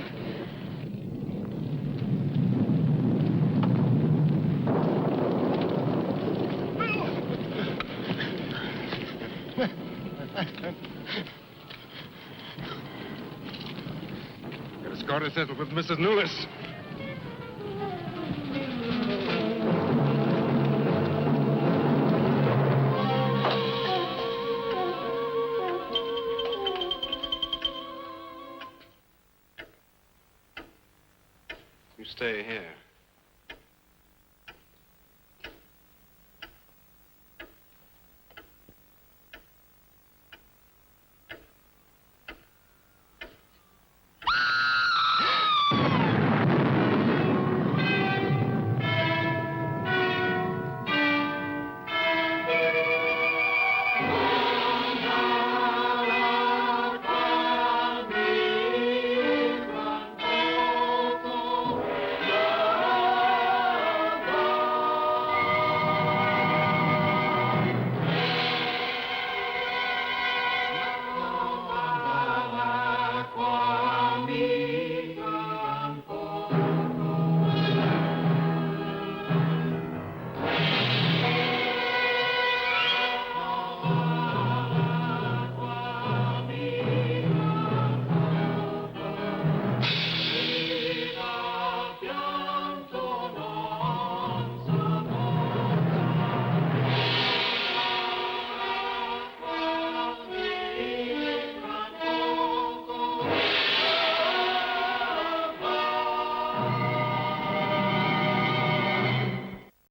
Got a score to settle with Mrs. Lewis. You stay here.